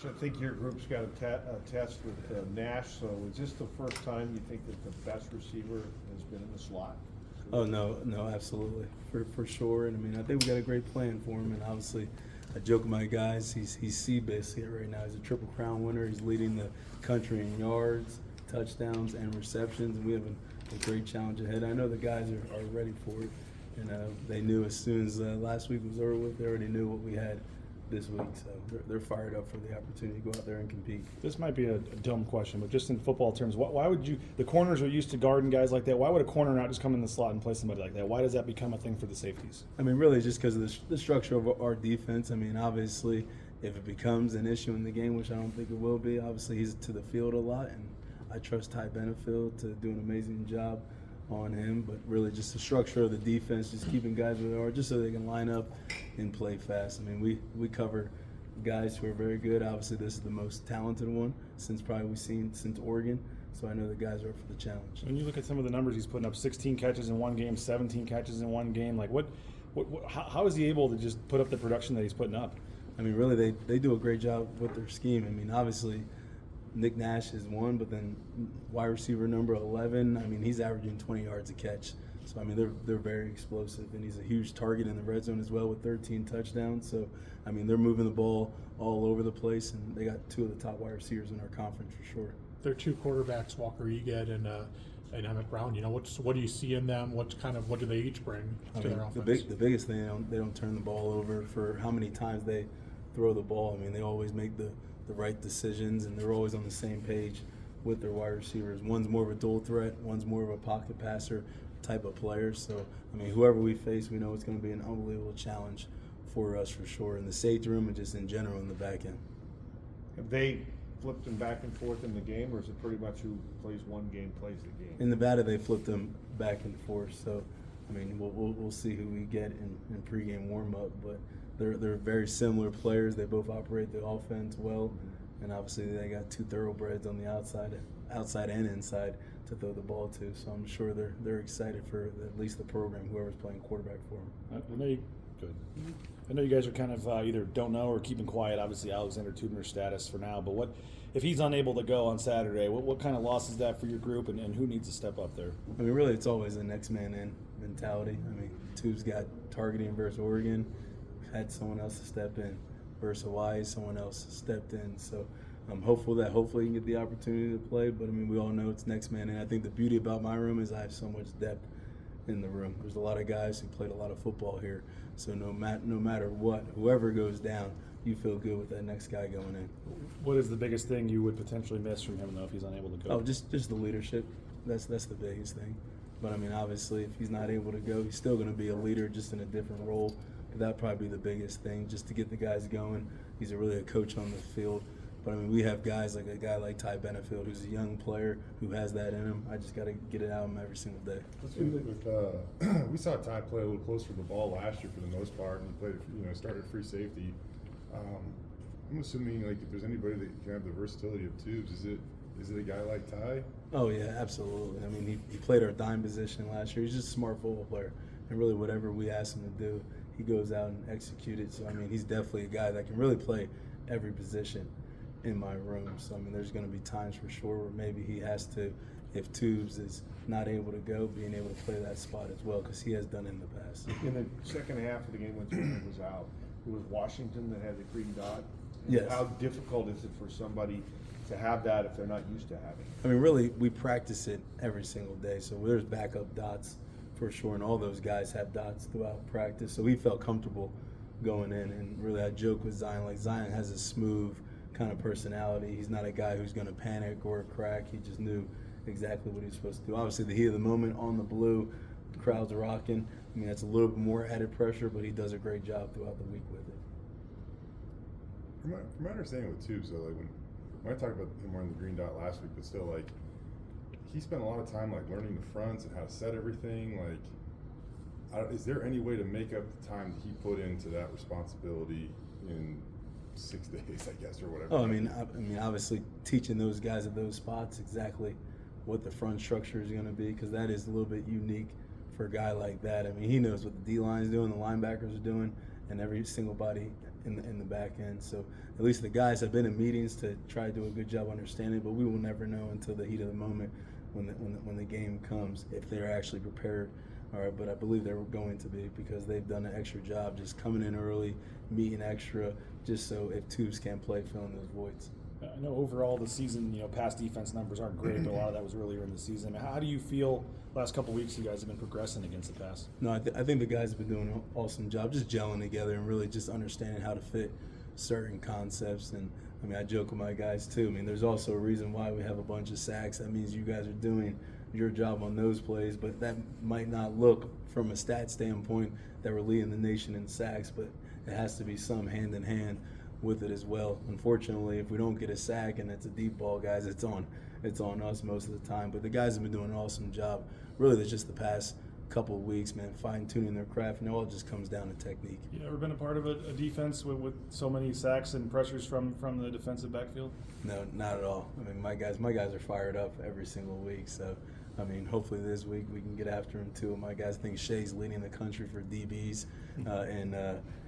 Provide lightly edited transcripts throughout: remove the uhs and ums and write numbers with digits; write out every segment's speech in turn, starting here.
I think your group's got a test with Nash, so is this the first time you think that the best receiver has been in the slot? Oh, no, absolutely, for sure. And I mean, I think we got a great plan for him. And obviously, I joke with my guys, he's C-base here right now. He's a Triple Crown winner. He's leading the country in yards, touchdowns, and receptions. And we have a great challenge ahead. I know the guys are ready for it. And they knew as soon as last week was over with, they already knew what we had this week, so they're fired up for the opportunity to go out there and compete. This might be a dumb question, but just in football terms, why would you? The corners are used to guarding guys like that. Why would a corner not just come in the slot and play somebody like that? Why does that become a thing for the safeties? I mean, really, just because of the structure of our defense. I mean, obviously, if it becomes an issue in the game, which I don't think it will be, obviously he's to the field a lot, and I trust Ty Benefield to do an amazing job on him, but really just the structure of the defense, just keeping guys where they are, just so they can line up and play fast. I mean, we cover guys who are very good. Obviously, this is the most talented one since probably we've seen since Oregon, so I know the guys are up for the challenge. When you look at some of the numbers he's putting up, 16 catches in one game, 17 catches in one game, like how is he able to just put up the production that he's putting up? I mean, really, they do a great job with their scheme. I mean, obviously, Nick Nash is one, but then wide receiver number 11, I mean, he's averaging 20 yards a catch. So, I mean, they're very explosive, and he's a huge target in the red zone as well with 13 touchdowns. So, I mean, they're moving the ball all over the place, and they got two of the top wide receivers in our conference for sure. They're two quarterbacks, Walker Eget and Emmett Brown. You know, what do you see in them? What do they each bring to their offense? The biggest thing, they don't turn the ball over for how many times they throw the ball. I mean, they always make the right decisions, and they're always on the same page with their wide receivers. One's more of a dual threat, one's more of a pocket passer type of player. So, I mean, whoever we face, we know it's going to be an unbelievable challenge for us for sure in the safety room and just in general in the back end. Have they flipped them back and forth in the game, or is it pretty much who plays one game plays the game? In Nevada, they flipped them back and forth. So, I mean, we'll see who we get in pregame warm-up, but they're very similar players. They both operate the offense well, and obviously they got two thoroughbreds on the outside and inside to throw the ball to. So I'm sure they're excited for at least the program, whoever's playing quarterback for them. I know you guys are kind of either don't know or keeping quiet. Obviously, Alexander Tubner's status for now, but what if he's unable to go on Saturday? What kind of loss is that for your group, and who needs to step up there? I mean, really, it's always a next man in mentality. I mean, Tube's got targeting versus Oregon. Had someone else to step in versus Hawaii, someone else stepped in. So I'm hopeful that hopefully he can get the opportunity to play. But I mean, we all know it's next man in. I think the beauty about my room is I have so much depth in the room. There's a lot of guys who played a lot of football here. So no matter what, whoever goes down, you feel good with that next guy going in. What is the biggest thing you would potentially miss from him, though, if he's unable to go? Oh, just the leadership. That's the biggest thing. But I mean, obviously, if he's not able to go, he's still going to be a leader, just in a different role. But that'd probably be the biggest thing, just to get the guys going. He's really a coach on the field. But I mean, we have guys like a guy like Ty Benefield, who's a young player who has that in him. I just got to get it out of him every single day. We saw Ty play a little closer to the ball last year for the most part, and he played, started free safety. I'm assuming like if there's anybody that can have the versatility of Tubes, is it a guy like Ty? Oh yeah, absolutely. I mean, he played our dime position last year. He's just a smart football player, and really whatever we ask him to do, he goes out and executes it. So I mean, he's definitely a guy that can really play every position in my room. So I mean, there's going to be times for sure where maybe he has to, if Tubes is not able to go, being able to play that spot as well, because he has done it in the past. In the second half of the game when Turner was out, it was Washington that had the green dot. Yes. How difficult is it for somebody to have that if they're not used to having it? I mean, really, we practice it every single day, so there's backup dots for sure, and all those guys have dots throughout practice, so we felt comfortable going in. And really, I joke with Zion, like Zion has a smooth kind of personality. He's not a guy who's going to panic or crack. He just knew exactly what he was supposed to do. Obviously, the heat of the moment on the blue, the crowd's rocking. I mean, that's a little bit more added pressure, but he does a great job throughout the week with it. From my understanding with Tubes, though, like when I talked about him wearing the green dot last week, but still, like, he spent a lot of time like learning the fronts and how to set everything. Like, is there any way to make up the time that he put into that responsibility in 6 days, I guess, or whatever? Oh, I mean, obviously teaching those guys at those spots exactly what the front structure is going to be, because that is a little bit unique for a guy like that. I mean, he knows what the D-line is doing, the linebackers are doing, and every single body in the back end. So at least the guys have been in meetings to try to do a good job understanding, but we will never know until the heat of the moment when the game comes if they're actually prepared. All right, but I believe they're going to be because they've done an extra job just coming in early, meeting extra, just so if Tubes can't play, filling those voids. I know overall the season, pass defense numbers aren't great, but a lot of that was earlier in the season. How do you feel last couple of weeks you guys have been progressing against the pass? No, I think the guys have been doing an awesome job just gelling together and really just understanding how to fit certain concepts. And I mean, I joke with my guys too. I mean, there's also a reason why we have a bunch of sacks. That means you guys are doing your job on those plays, but that might not look from a stat standpoint that we're leading the nation in sacks, but it has to be some hand in hand with it as well. Unfortunately, if we don't get a sack and it's a deep ball, guys, it's on us most of the time. But the guys have been doing an awesome job. Really, it's just the past couple of weeks, man, fine-tuning their craft, and it all just comes down to technique. You ever been a part of a defense with so many sacks and pressures from the defensive backfield? No, not at all. I mean, my guys are fired up every single week. So, I mean, hopefully this week we can get after him too. My guys think Shea's leading the country for DBs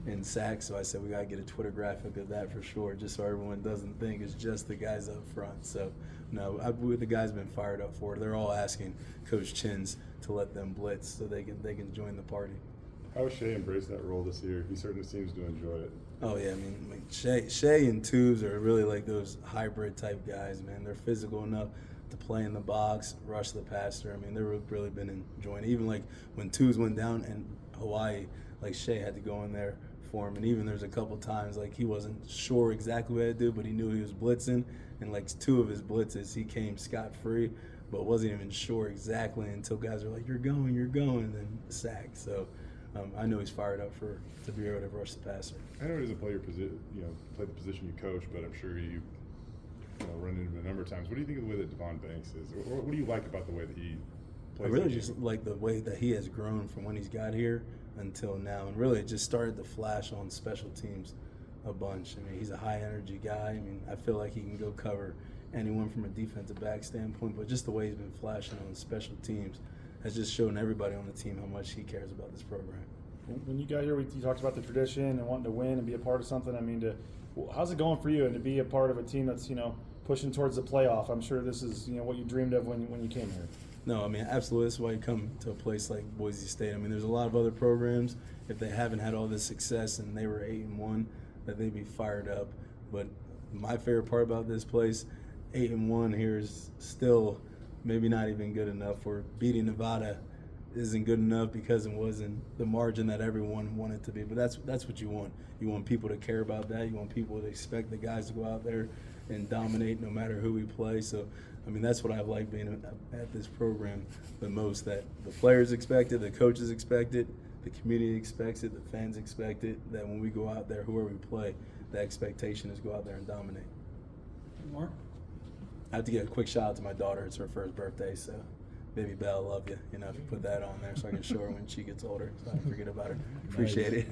in sacks. So I said we got to get a Twitter graphic of that for sure, just so everyone doesn't think it's just the guys up front. So, no, the guys have been fired up for it. They're all asking Coach Chins to let them blitz so they can join the party. How has Shea embraced that role this year? He certainly seems to enjoy it. Oh yeah, I mean, like Shea and Tubes are really like those hybrid type guys, man. They're physical enough to play in the box, rush the passer. I mean, they've really been enjoying it. Even like when Tubes went down in Hawaii, like Shea had to go in there for him. And even there's a couple times like he wasn't sure exactly what to do, but he knew he was blitzing. And like 2 of his blitzes, he came scot-free, but wasn't even sure exactly until guys were like, you're going, and then sack. So I know he's fired up to be able to rush the passer. I know he doesn't play your position, play the position you coach, but I'm sure you run into him a number of times. What do you think of the way that Devon Banks is? Or what do you like about the way that he plays? I really just like the way that he has grown from when he's got here until now, and really it just started to flash on special teams a bunch. I mean, he's a high energy guy. I mean, I feel like he can go cover anyone from a defensive back standpoint, but just the way he's been flashing on special teams has just shown everybody on the team how much he cares about this program. When you got here, you talked about the tradition and wanting to win and be a part of something. I mean, how's it going for you and to be a part of a team that's, pushing towards the playoff? I'm sure this is, what you dreamed of when you came here. No, I mean, absolutely. That's why you come to a place like Boise State. I mean, there's a lot of other programs, if they haven't had all this success and they were 8-1, that they'd be fired up. But my favorite part about this place, 8-1 here is still maybe not even good enough. For beating Nevada isn't good enough because it wasn't the margin that everyone wanted to be. But that's what you want. You want people to care about that. You want people to expect the guys to go out there and dominate no matter who we play. So, I mean, that's what I like being at this program the most, that the players expect it, the coaches expect it, the community expects it, the fans expect it, that when we go out there, whoever we play, the expectation is go out there and dominate. More? I have to give a quick shout out to my daughter. It's her first birthday, so baby Belle, love you. If you put that on there so I can show her when she gets older so I don't forget about her. Appreciate it.